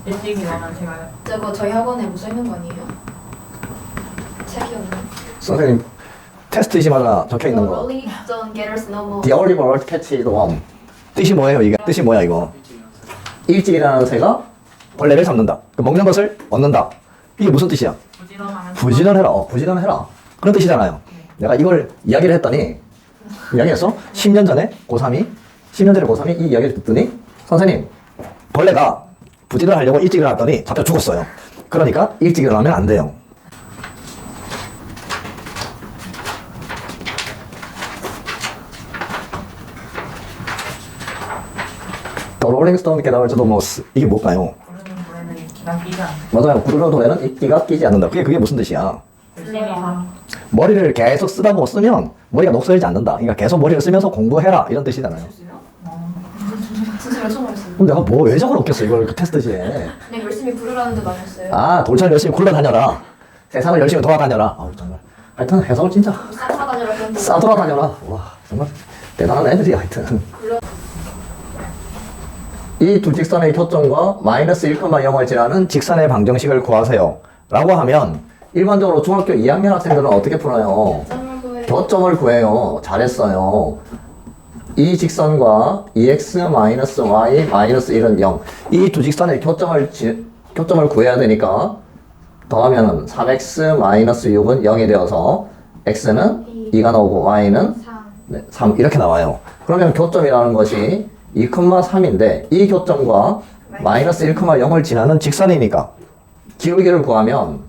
일찍 일어난 제가요. 저거 저희 학원에 뭐 써있는 거 아니에요? 책이 없네. 선생님 테스트지마다 적혀있는 거 Early don't get us no more. The early bird catches the worm. 뜻이 뭐예요 이게? 뜻이 뭐야 이거? 일찍 일어나는 새가 벌레를 잡는다. 그 먹는 것을 얻는다. 이게 무슨 뜻이야? 부지런해라. 부지런해라. 그런 뜻이잖아요. 내가 이걸 이야기를 했더니 이야기했어? 10년 전에 고3이 10년 전에 고3이 이 이야기를 듣더니 선생님 벌레가 부지런하려고 일찍 일어났더니 잡혀 죽었어요. 그러니까 일찍 일어나면 안 돼요. The Rolling Stone get out the mouse. 이게 뭘까요? 부르는 노래는 기가 끼지 않는. 맞아요. 부르는 노래는 이끼가 끼지 않는다. 그게 무슨 뜻이야? 머리를 계속 쓰다고 쓰면 머리가 녹슬지 않는다. 그러니까 계속 머리를 쓰면서 공부해라 이런 뜻이잖아요. 진짜 처음 알았어요. 그럼 내가 뭐 왜 적어놓겠어 이걸 그 테스트지에. 그냥 열심히 부르라는 데 나눴어요. 아 돌처럼 열심히 굴러다녀라. 세상을 열심히 돌아다녀라. 아우 정말. 하여튼 해석을 진짜 싸돌아다녀라 그런 데. 싸돌아다녀라. 와 정말 대단한 애들이야 하여튼. 이 두 직선의 교점과 마이너스 1,0을 지나는 직선의 방정식을 구하세요 라고 하면 일반적으로 중학교 2학년 학생들은 어떻게 풀어요? 교점을 구해요. 잘했어요. 이 직선과 2x-y-1은 0. 이 두 직선의 교점을 구해야 되니까 더하면 3x-6은 0이 되어서 x는 2가 나오고 y는 3 이렇게 나와요. 그러면 교점이라는 것이 2,3인데 이 교점과 마이너스 1,0을 지나는 직선이니까 기울기를 구하면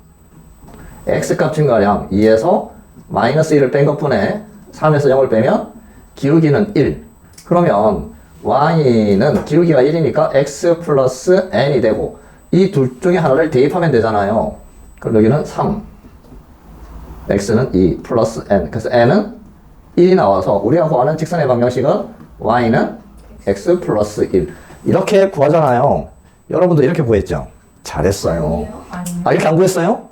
x값 증가량 2에서 마이너스 1을 뺀 것뿐에 3에서 0을 빼면 기울기는 1. 그러면 y는 기울기가 1이니까 x 플러스 n이 되고 이 둘 중에 하나를 대입하면 되잖아요. 그럼 여기는 3, x는 2 플러스 n. 그래서 n은 1이 나와서 우리가 구하는 직선의 방정식은 y는 x 플러스 1 이렇게 구하잖아요. 여러분도 이렇게 구했죠? 잘했어요. 아 이렇게 안 구했어요?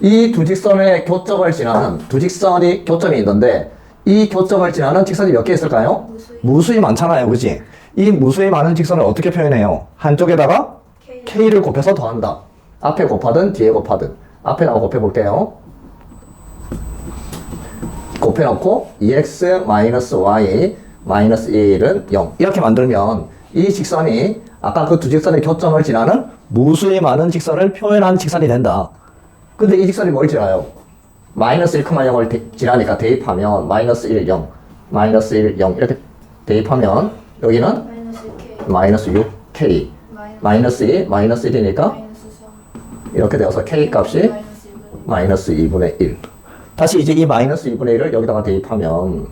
이 두 직선의 교점을 지나는 두 직선이 교점이 있는데 이 교점을 지나는 직선이 몇 개 있을까요? 무수히 많잖아요. 그치? 이 무수히 많은 직선을 어떻게 표현해요? 한쪽에다가 k를 곱해서 더한다. 앞에 곱하든 뒤에 곱하든 앞에다가 곱해볼게요. 곱해놓고 2x-y 마이너스 1은 0 이렇게 만들면 이 직선이 아까 그 두 직선의 교점을 지나는 무수히 많은 직선을 표현한 직선이 된다. 근데 이 직선이 뭘 지나요? 마이너스 1,0을 지나니까 대입하면 마이너스 1, 0 마이너스 1, 0 이렇게 대입하면 여기는 마이너스 6k 마이너스 2, 마이너스 1이니까 이렇게 되어서 k 값이 마이너스 2분의 1 다시 이제 이 마이너스 2분의 1을 여기다가 대입하면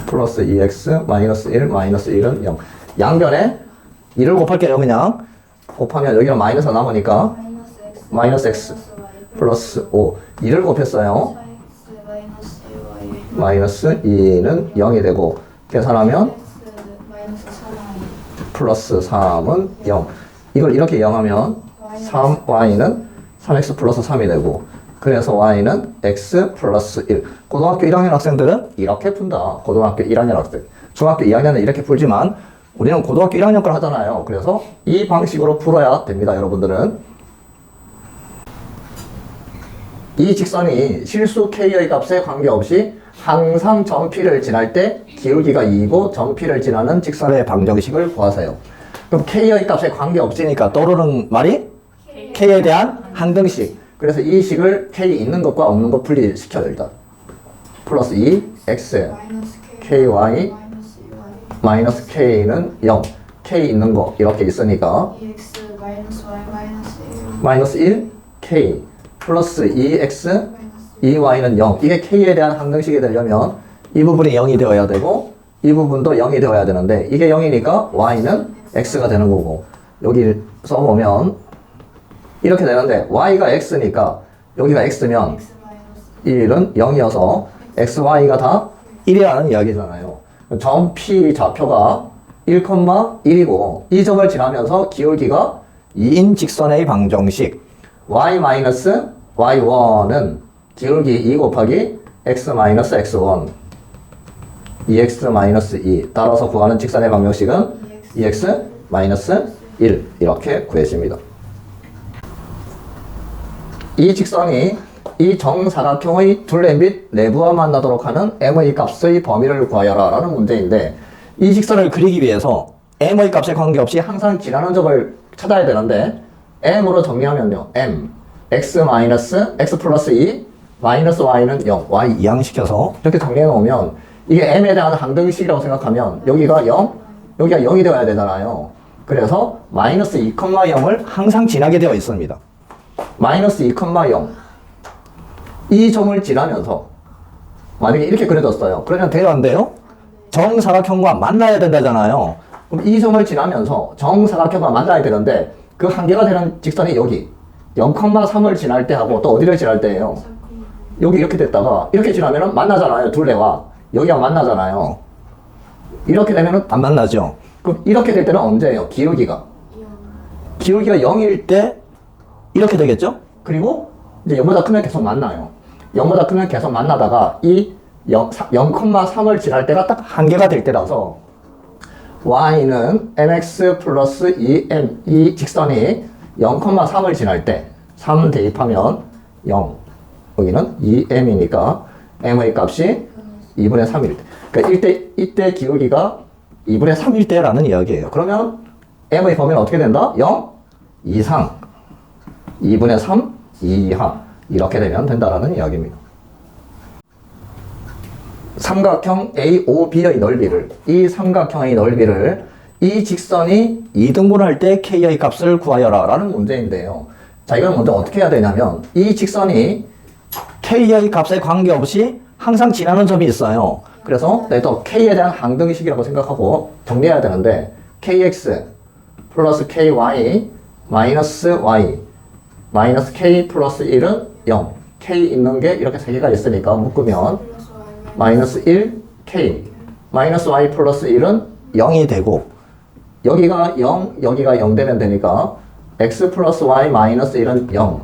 플러스 2x 마이너스 1 마이너스 1은 0 양변에 1을 곱할게요. 그냥 곱하면 여기가 마이너스가 남으니까 마이너스 x 플러스 5 2를 곱했어요. 마이너스 2는 0이 되고 계산하면 플러스 3은 0 이걸 이렇게 0하면 3y는 3x 플러스 3이 되고 그래서 y는 x 플러스 1. 고등학교 1학년 학생들은 이렇게 푼다. 고등학교 1학년 학생. 중학교 2학년은 이렇게 풀지만 우리는 고등학교 1학년 걸 하잖아요. 그래서 이 방식으로 풀어야 됩니다. 여러분들은. 이 직선이 실수 k의 값에 관계없이 항상 점 P를 지날 때 기울기가 2이고 점 P를 지나는 직선의 방정식을 구하세요. 그럼 k의 값에 관계없으니까 떠오르는 말이 k에 대한 항등식. 그래서 이 식을 k 있는 것과 없는 것 분리시켜요. 일단 플러스 2x ky 마이너스 k는 0 k 있는 거 이렇게 있으니까 마이너스 1 k 플러스 2x 2y는 0 이게 k에 대한 항등식이 되려면 이 부분이 0이 되어야 되고 이 부분도 0이 되어야 되는데 이게 0이니까 y는 x가 되는 거고 여기 써보면 이렇게 되는데 y가 x니까 여기가 x면 1은 0이어서 xy가 다 1이라는 이야기잖아요. 점 P 좌표가 1,1이고 이 점을 지나면서 기울기가 2인 직선의 방정식 y-y1은 기울기 2 곱하기 x-x1 2x-2 따라서 구하는 직선의 방정식은 2x-1 이렇게 구해집니다. 이 직선이 이 정사각형의 둘레 및 내부와 만나도록 하는 m의 값의 범위를 구하여라 라는 문제인데, 이 직선을 그리기 위해서 m의 값에 관계없이 항상 지나는 점을 찾아야 되는데, m으로 정리하면요, m x 플러스 2 마이너스 y는 0, y 이항시켜서 이렇게 정리해 놓으면, 이게 m에 대한 항등식이라고 생각하면 여기가 0, 여기가 0이 되어야 되잖아요. 그래서 마이너스 2,0을 항상 지나게 되어 있습니다. 마이너스 2,0 이 점을 지나면서 만약에 이렇게 그려졌어요. 그러면 돼요, 안 돼요? 정사각형과 만나야 된다잖아요. 그럼 이 점을 지나면서 정사각형과 만나야 되는데, 그 한계가 되는 직선이 여기 0,3을 지날 때 하고 또 어디를 지날 때예요? 여기 이렇게 됐다가 이렇게 지나면 만나잖아요. 둘레와 여기가 만나잖아요. 이렇게 되면 안 만나죠. 그럼 이렇게 될 때는 언제예요? 기울기가 0일 때 이렇게 되겠죠? 그리고 이제 0보다 크면 계속 만나요. 0보다 크면 계속 만나다가 이 0,3을 지날 때가 딱 한계가 될 때라서 y는 mx 플러스 2m 이 직선이 0,3을 지날 때 3 대입하면 0, 여기는 2m이니까 m의 값이 2분의 3일 때, 그러니까 이때 기울기가 2분의 3일 때라는 이야기예요. 그러면 m의 범위는 어떻게 된다? 0 이상 2분의 3 이하 이렇게 되면 된다라는 이야기입니다. 삼각형 AOB의 넓이를, 이 삼각형의 넓이를 이 직선이 2등분할 때 K의 값을 구하여라 라는 문제인데요. 자, 이걸 먼저 어떻게 해야 되냐면, 이 직선이 K의 값에 관계없이 항상 지나는 점이 있어요. 그래서 또 K에 대한 항등식이라고 생각하고 정리해야 되는데, KX 플러스 KY 마이너스 Y 마이너스 K 플러스 1은 0, K 있는 게 이렇게 세 개가 있으니까 묶으면 마이너스 1, K 마이너스 Y 플러스 1은 0이 되고, 여기가 0, 여기가 0 되면 되니까 X 플러스 Y 마이너스 1은 0,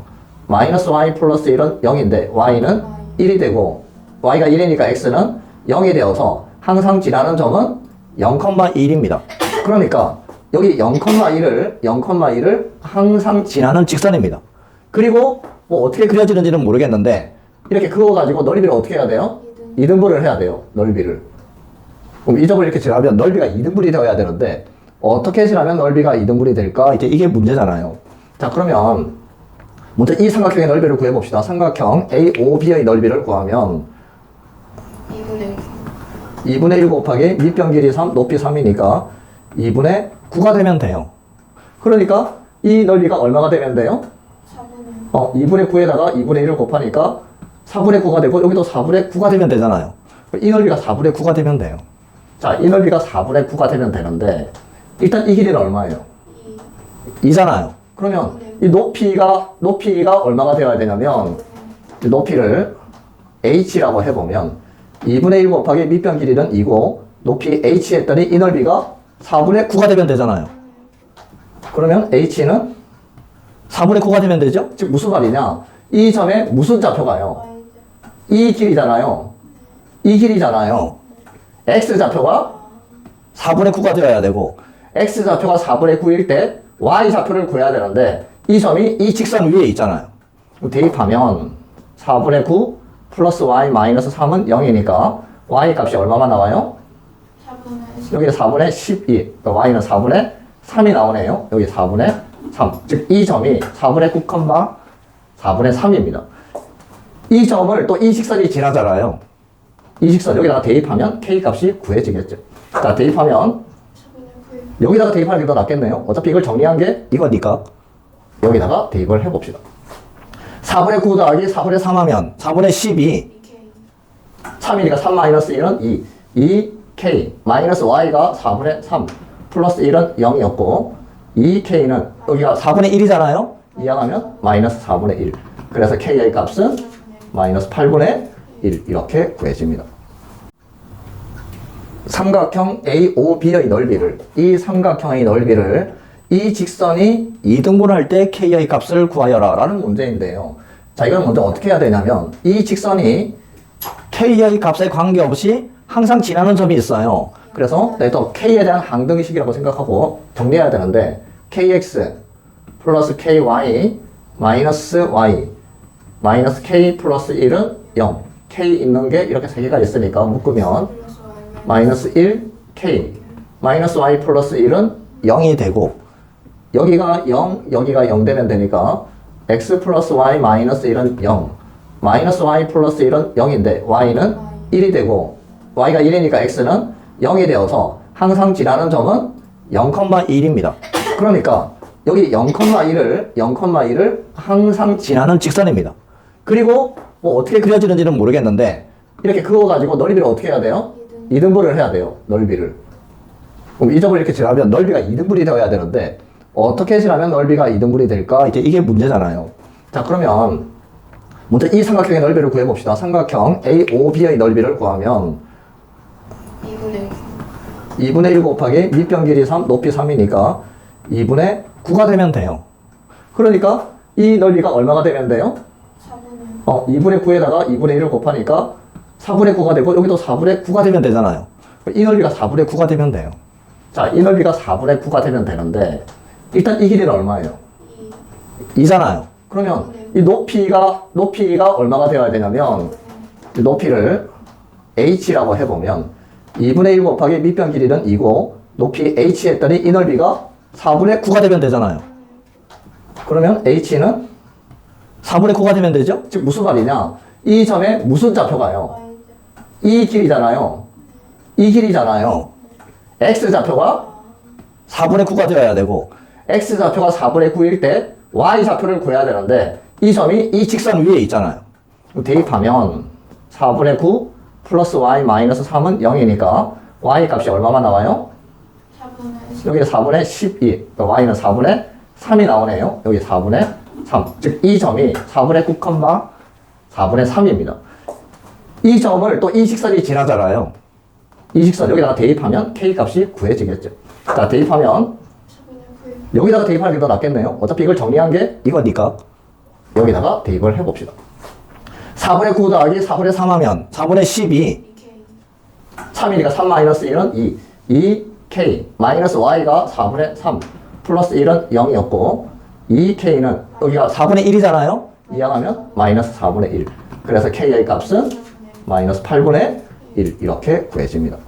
마이너스 Y 플러스 1은 0인데 Y는 1이 되고, Y가 1이니까 X는 0이 되어서 항상 지나는 점은 0,1입니다. 그러니까 여기 0,1을 항상 지나는 직선입니다. 그리고 뭐 어떻게 그려지는지는 모르겠는데, 이렇게 그어가지고 넓이를 어떻게 해야 돼요? 2등분을 해야 돼요, 넓이를. 그럼 이 점을 이렇게 지나면 넓이가 2등분이 되어야 되는데, 어떻게 지나면 넓이가 2등분이 될까? 이제 이게 문제잖아요. 자, 그러면 먼저 이 삼각형의 넓이를 구해봅시다. 삼각형 AOB의 넓이를 구하면 2분의 1 곱하기 밑변 길이 3, 높이 3이니까 2분의 9가 되면 돼요. 그러니까 이 넓이가 얼마가 되면 돼요? 2분의 9에다가 2분의 1을 곱하니까 4분의 9가 되고, 여기도 4분의 9가 되면 되잖아요. 이 넓이가 4분의 9가 되면 돼요. 자, 이 넓이가 4분의 9가 되면 되는데, 일단 이 길이는 얼마예요? 2잖아요. 그러면 이 높이가 얼마가 되어야 되냐면, 높이를 h라고 해보면 2분의 1 곱하기 밑변 길이는 2고 높이 h 했더니 이 넓이가 4분의 9가 되면 되잖아요. 그러면 h는 4분의 9가 되면 되죠? 즉 무슨 말이냐, 이 점에 무슨 좌표가요? 이 길이잖아요. 이 길이잖아요. x좌표가 4분의 9가 되어야 되고, x좌표가 4분의 9일 때 y좌표를 구해야 되는데, 이 점이 이 직선 위에 있잖아요. 대입하면 4분의 9 플러스 y 마이너스 3은 0이니까 y 값이 얼마만 나와요? 여기 4분의 12, 그러니까 y는 4분의 3이 나오네요. 여기 4분의 3, 즉 이 점이 4분의 9, 4분의 3입니다. 이 점을 또 이 직선이 지나잖아요. 이 직선 여기다가 대입하면 k 값이 구해지겠죠. 자, 대입하면 여기다가 대입하는 게 더 낫겠네요. 어차피 이걸 정리한 게 이거니까 여기다가 대입을 해봅시다. 4분의 9 더하기 4분의 3 하면 4분의 12, 3이니까 3 마이너스 1은 2k 마이너스 y가 4분의 3 플러스 1은 0이었고, 2k는 여기가 4분의 1이잖아요. 이항하면 마이너스 4분의 1. 그래서 k의 값은 마이너스 8분의 1 이렇게 구해집니다. 삼각형 AOB의 넓이를, 이 삼각형의 넓이를 이 직선이 2등분할 때 k의 값을 구하여라 라는 문제인데요. 자, 이걸 먼저 어떻게 해야 되냐면, 이 직선이 K의 값에 관계없이 항상 지나는 점이 있어요. 그래서 또 K에 대한 항등식이라고 생각하고 정리해야 되는데 KX 플러스 KY 마이너스 Y 마이너스 K 플러스 1은 0. K 있는 게 이렇게 세 개가 있으니까 묶으면 마이너스 1 K 마이너스 Y 플러스 1은 0이 되고 여기가 0, 여기가 0 되면 되니까 X 플러스 Y 마이너스 1은 0 마이너스 Y 플러스 1은 0인데 Y는 1이 되고 Y가 1이니까 X는 0이 되어서 항상 지나는 점은 0,1입니다. 그러니까 여기 0,1을 항상 지나는 직선입니다. 그리고 뭐 어떻게 그려지는지는 모르겠는데 이렇게 그거 가지고 넓이를 어떻게 해야 돼요? 2등분을 해야 돼요. 넓이를. 그럼 이 점을 이렇게 칠하면 넓이가 2등분이 되어야 되는데 어떻게 칠하면 넓이가 2등분이 될까? 이제 이게 문제잖아요. 자, 그러면 먼저 이 삼각형의 넓이를 구해봅시다. 삼각형 AOB의 넓이를 구하면 2분의 1 곱하기 밑변 길이 3, 높이 3이니까 2분의 9가 되면 돼요. 그러니까 이 넓이가 얼마가 되면 돼요? 2분의 9에다가 2분의 1을 곱하니까 4분의 9가 되고 여기도 4분의 9가 되면 되잖아요. 이 넓이가 4분의 9가 되면 돼요. 자, 이 넓이가 4분의 9가 되면 되는데 일단 이 길이는 얼마예요? 2잖아요. 그러면 이 높이가 얼마가 되어야 되냐면 이 높이를 h라고 해보면 2분의 1 곱하기 밑변 길이는 2고 높이 h 했더니 이 넓이가 4분의 9가 되면 되잖아요. 그러면 h는 4분의 9가 되면 되죠? 즉 무슨 말이냐? 이 점에 무슨 좌표가요? 이 길이잖아요. 이 길이잖아요. x좌표가 4분의 9가 되어야 되고 x좌표가 4분의 9일 때 y좌표를 구해야 되는데 이 점이 이 직선 위에 있잖아요. 대입하면 4분의 9 플러스 y 마이너스 3은 0이니까 y 값이 얼마만 나와요? 여기 4분의 12, y는 4분의 3이 나오네요. 여기 4분의 3. 즉 이 점이 4분의 9, 4분의 3입니다. 이 점을 또 이 직선이 지나잖아요. 이 직선 여기다가 대입하면 k 값이 구해지겠죠. 자, 대입하면 여기다가 대입하는 게 더 낫겠네요. 어차피 이걸 정리한 게 이거니까 여기다가 대입을 해봅시다. 4분의 9 더하기 4분의 3 하면 4분의 12 3이니까 3 마이너스 1은 2 2k 마이너스 y가 4분의 3 플러스 1은 0이었고 2k는 여기가 4분의 1이잖아요. 이항하면 마이너스 4분의 1. 그래서 k의 값은 마이너스 8분의 1 이렇게 구해집니다.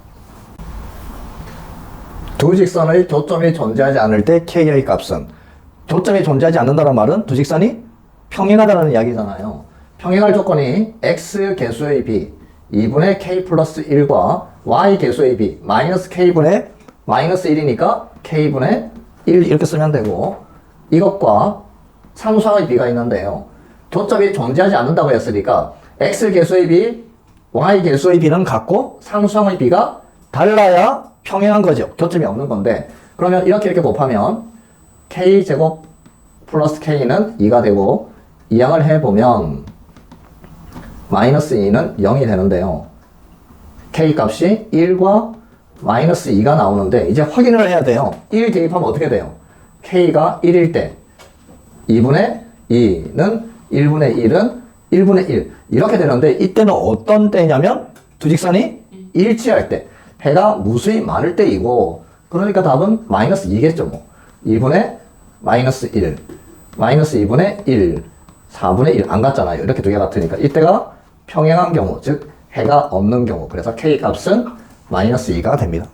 두 직선의 교점이 존재하지 않을 때 k의 값은 교점이 존재하지 않는다는 말은 두 직선이 평행하다는 이야기잖아요. 평행할 조건이 x 개수의 b 2분의 k 플러스 1과 y 개수의 b 마이너스 k분의 마이너스 1이니까 k분의 1 이렇게 쓰면 되고 이것과 상수항의 b가 있는데요. 교점이 존재하지 않는다고 했으니까 x 개수의 b, y 개수의 b는 같고 상수항의 b가 달라야 평행한 거죠. 교점이 없는 건데 그러면 이렇게 곱하면 k제곱 플러스 k는 2가 되고 이항을 해보면 마이너스 2는 0이 되는데요. k 값이 1과 마이너스 2가 나오는데 이제 확인을 해야 돼요. 1 대입하면 어떻게 돼요? k가 1일 때 2분의 2는 1분의 1은 1분의 1 이렇게 되는데 이때는 어떤 때냐면 두 직선이 일치할 때 해가 무수히 많을 때이고 그러니까 답은 마이너스 2겠죠. 뭐 2분의 마이너스 1 마이너스 2분의 1 4분의 1 안 같잖아요. 이렇게 두 개 같으니까 이때가 평행한 경우 즉 해가 없는 경우 그래서 k 값은 마이너스 2가 됩니다.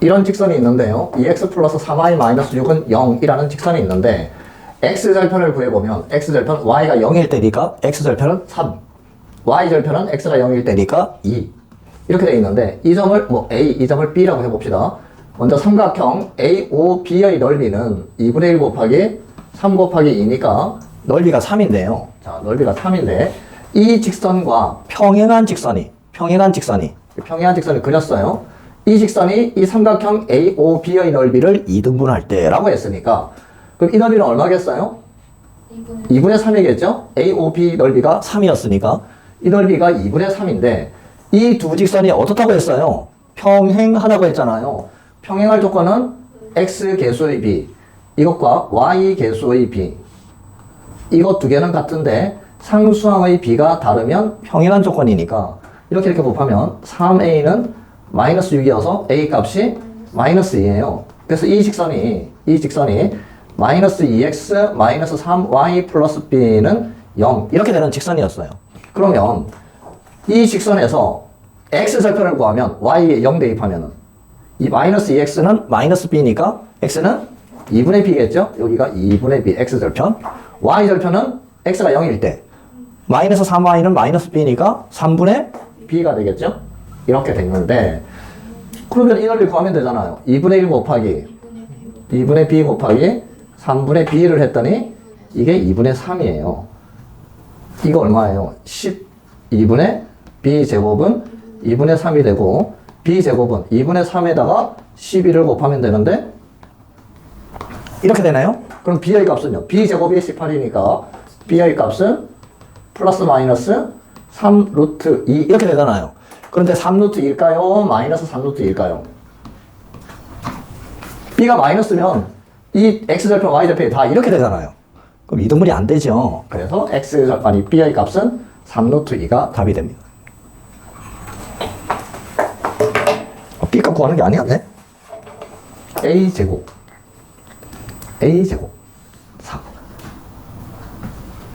이런 직선이 있는데요. 2x 플러스 3y 마이너스 6은 0이라는 직선이 있는데 x절편을 구해보면 x절편 y가 0일 때니까 x절편은 3 y절편은 x가 0일 때니까 2 이렇게 되어 있는데 이 점을 a, 이 점을 b라고 해봅시다. 먼저 삼각형 AOB의 넓이는 2분의 1 곱하기 3 곱하기 2니까 넓이가 3인데요. 자, 넓이가 3인데 이 직선과 평행한 직선이 그렸어요. 이 직선이 이 삼각형 AOB의 넓이를 2등분할 때라고 했으니까 그럼 이 넓이는 얼마겠어요? 2분의 3이겠죠? AOB 넓이가 3이었으니까 이 넓이가 2분의 3인데 이 두 직선이 어떻다고 했어요? 평행하다고 했잖아요. 평행할 조건은 x 개수의 b 이것과 y 개수의 b 이것 두 개는 같은데 상수항의 b가 다르면 평행한 조건이니까 이렇게 곱하면 3a는 마이너스 6이어서 a 값이 마이너스 2예요. 그래서 이 직선이 마이너스 2x 마이너스 3y 플러스 b는 0 이렇게 되는 직선이었어요. 그러면 이 직선에서 x 절편을 구하면 y에 0 대입하면은 이 마이너스 2x는 마이너스 b니까 x는 2분의 b겠죠? 여기가 2분의 b x 절편. y 절편은 x가 0일 때 마이너스 3y는 마이너스 b니까 3분의 b가 되겠죠? 이렇게 됐는데 그러면 이 넓이 구하면 되잖아요. 2분의 1 곱하기 2분의 b 곱하기 3분의 b를 했더니 이게 2분의 3이에요. 이거 얼마예요? 12분의 b 제곱은 2분의 3이 되고 b 제곱은 2분의 3에다가 12를 곱하면 되는데 이렇게 되나요? 그럼 b의 값은요? b 제곱이 18이니까 b의 값은 플러스 마이너스 3 루트 2 이렇게 되잖아요. 그런데 3 루트 2일까요? 마이너스 3 루트 2일까요? b가 마이너스면 이 x절편, y절편이 다 이렇게 되잖아요. 그럼 이등분이 안 되죠. 그래서 x절편이 b의 값은 3 루트 2가 답이 됩니다. b값 구하는 게 아니었네? a제곱 4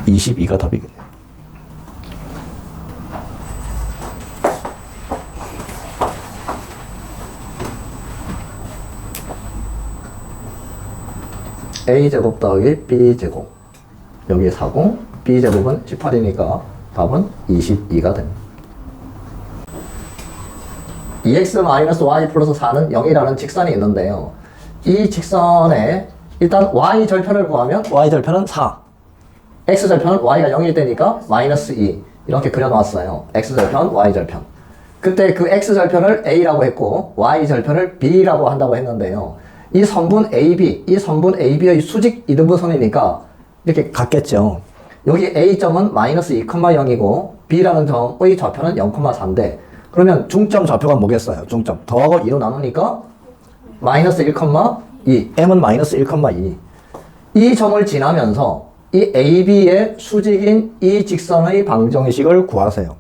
22가 답이겠네요. a제곱 더하기 b제곱 여기에 40 b제곱은 18이니까 답은 22가 됩니다. 2x-y 플러스 4는 0이라는 직선이 있는데요. 이 직선에 일단 y절편을 구하면 y절편은 4 x절편은 y가 0일 때니까 마이너스 2 이렇게 그려놨어요. x절편, y절편. 그때 그 x절편을 a라고 했고 y절편을 b라고 한다고 했는데요. 이 선분 AB의 수직 이등분선이니까 이렇게 같겠죠. 여기 A점은 마이너스 2,0이고 B라는 점의 좌표는 0,4인데 그러면 중점 좌표가 뭐겠어요? 중점 더하고 2로 나누니까 마이너스 1,2 M은 마이너스 1,2 이 점을 지나면서 이 AB의 수직인 이 직선의 방정식을 구하세요.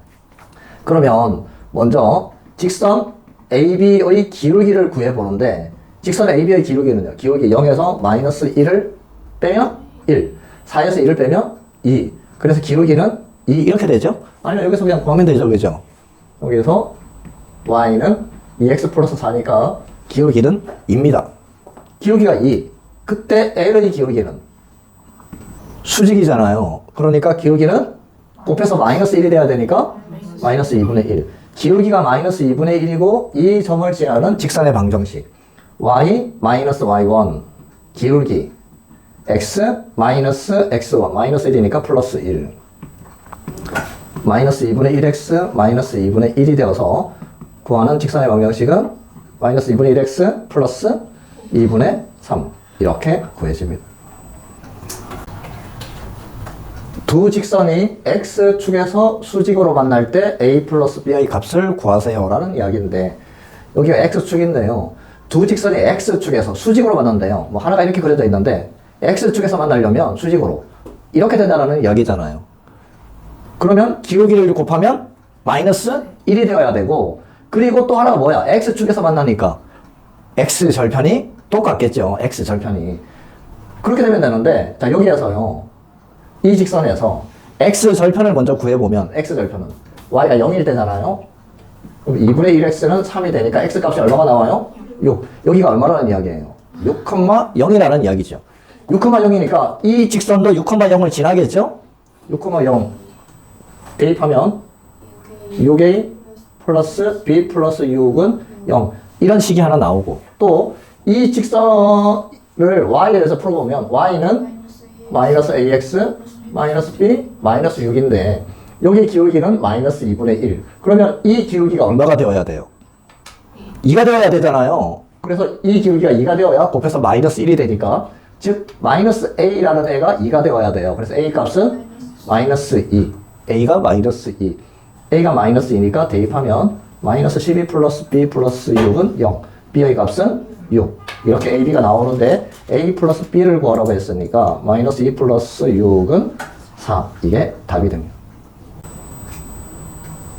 그러면 먼저 직선 AB의 기울기를 구해보는데 직선 AB의 기울기는요. 기울기 0에서 마이너스 1을 빼면 1, 4에서 1을 빼면 2. 그래서 기울기는 2 이렇게 되죠? 아니면 여기서 그냥 구하면 되죠. 그죠? 여기서 y는 2x 플러스 4니까 기울기는 2입니다. 기울기가 2. 그때 L의 기울기는 수직이잖아요. 그러니까 기울기는 곱해서 마이너스 1이 돼야 되니까 마이너스 2분의 1. 기울기가 마이너스 2분의 1이고 이 점을 지나는 직선의 방정식. y 마이너스 y1 기울기 x 마이너스 x1 마이너스 1이니까 플러스 1 마이너스 2분의 1x 마이너스 2분의 1이 되어서 구하는 직선의 방정식은 마이너스 2분의 1x 플러스 2분의 3 이렇게 구해집니다. 두 직선이 x축에서 수직으로 만날 때 a 플러스 b의 값을 구하세요 라는 이야기인데 여기가 x축인데요. 두 직선이 x축에서 수직으로 만난대요. 뭐 하나가 이렇게 그려져 있는데 x축에서 만나려면 수직으로 이렇게 된다는 이야기잖아요. 그러면 기울기를 곱하면 마이너스 1이 되어야 되고 그리고 또 하나가 뭐야? x축에서 만나니까 x절편이 똑같겠죠. x절편이. 그렇게 되면 되는데 자 여기에서요. 이 직선에서 x절편을 먼저 구해보면 x절편은 y가 0일 때잖아요. 그럼 2분의 1x는 3이 되니까 x값이 얼마가 나와요? 6. 여기가 얼마라는 이야기예요? 6,0이라는 이야기죠. 6,0이니까 이 직선도 6,0을 지나겠죠? 6,0 대입하면 6a 플러스 b 플러스 6은 0 이런 식이 하나 나오고 또 이 직선을 y에 대해서 풀어보면 y는 마이너스 ax 마이너스 b 마이너스 6인데 여기 기울기는 마이너스 2분의 1 그러면 이 기울기가 얼마가 되어야 돼요? 2가 되어야 되잖아요. 그래서 이 기울기가 2가 되어야 곱해서 마이너스 1이 되니까 즉 마이너스 a라는 애가 2가 되어야 돼요. 그래서 a 값은 마이너스 2 a가 마이너스 2 a가 마이너스 2니까 대입하면 마이너스 12 플러스 b 플러스 6은 0 b의 값은 6 이렇게 a, b가 나오는데 a 플러스 b를 구하라고 했으니까 마이너스 2 플러스 6은 4 이게 답이 됩니다.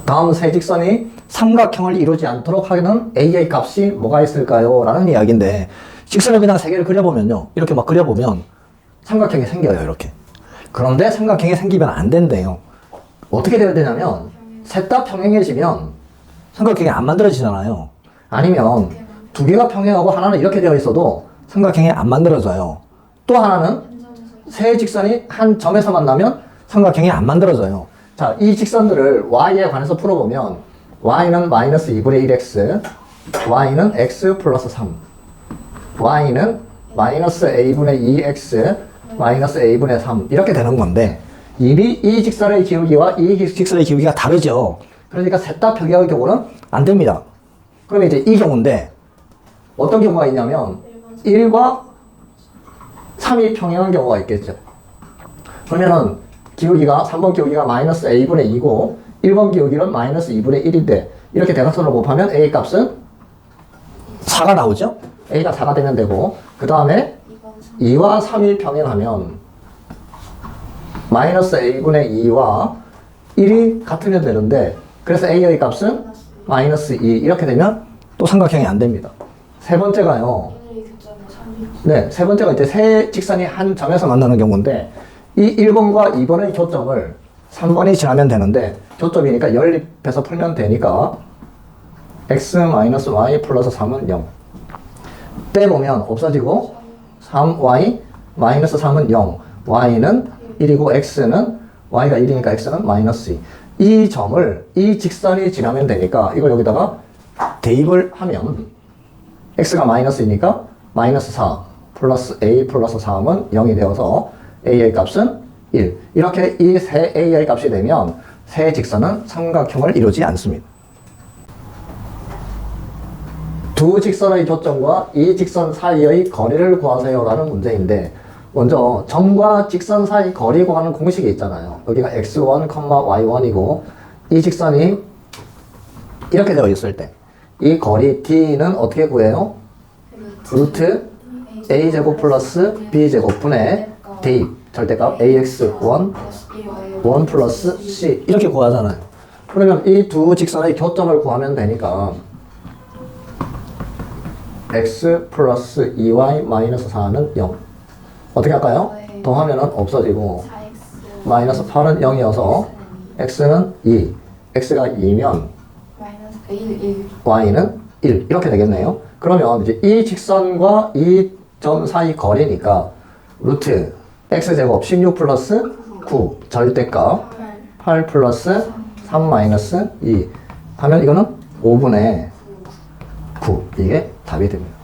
다음 세 직선이 삼각형을 이루지 않도록 하는 a의 값이 뭐가 있을까요? 라는 이야기인데 직선을 그냥 세 개를 그려보면요. 이렇게 막 그려보면 삼각형이 생겨요. 이렇게. 그런데 삼각형이 생기면 안 된대요. 어떻게 되어야 되냐면 셋 다 평행해지면 삼각형이 안 만들어지잖아요. 아니면 두 개가 평행하고 하나는 이렇게 되어 있어도 삼각형이 안 만들어져요. 또 하나는 세 직선이 한 점에서 만나면 삼각형이 안 만들어져요. 자, 이 직선들을 y에 관해서 풀어보면 y는 마이너스 2분의 1x, y는 x 플러스 3, y는 마이너스 a분의 2x, 마이너스 a분의 3 이렇게 되는 건데 이미 이 직선의 기울기와 이 직선의 기울기가 다르죠. 그러니까 셋 다 평행할 경우는 안 됩니다. 그러면 이제 이 경우인데 어떤 경우가 있냐면 1과 3이 평행한 경우가 있겠죠. 그러면은 기울기가 3번 기울기가 마이너스 a분의 2고 1번 기울기는 마이너스 2분의 1인데 이렇게 대각선으로 곱하면 a 값은 4가 나오죠. a가 4가 되면 되고 그 다음에 2와 3이 평행하면 마이너스 a분의 2와 1이 같으면 되는데 그래서 a의 값은 마이너스 2 이렇게 되면 또 삼각형이 안 됩니다. 세 번째가요. 네, 세 번째가 이제 세 직선이 한 점에서 만나는 경우인데 이 1번과 2번의 교점을 3번이 지나면 되는데 교점이니까 연립해서 풀면 되니까 x-y 플러스 3은 0 빼보면 없어지고 3y 마이너스 3은 0 y는 1이고 x는 y가 1이니까 x는 마이너스 2 이 점을 이 직선이 지나면 되니까 이걸 여기다가 대입을 하면 x가 마이너스이니까 마이너스 4 플러스 a 플러스 3은 0이 되어서 a의 값은 1 이렇게 이 세 a의 값이 되면 세 직선은 삼각형을 이루지 않습니다. 두 직선의 교점과 이 직선 사이의 거리를 구하세요 라는 문제인데 먼저 점과 직선 사이 거리 구하는 공식이 있잖아요. 여기가 x1, y1이고 이 직선이 이렇게 되어 있을 때 이 거리 d는 어떻게 구해요? 루트 a제곱 플러스 b제곱 분의 대입 절대값 ax1 1 플러스 c 이렇게 구하잖아요. 그러면 이 두 직선의 교점을 구하면 되니까 x 플러스 2y 마이너스 4는 0 어떻게 할까요? 더하면 없어지고 마이너스 8은 0이어서 x는 2 x가 2면 y는 1 이렇게 되겠네요. 그러면 이제 이 직선과 이 점 사이 거리니까 루트 x제곱 16 플러스 9 절대값 8 플러스 3 마이너스 2 하면 이거는 5분의 9 이게 답이 됩니다.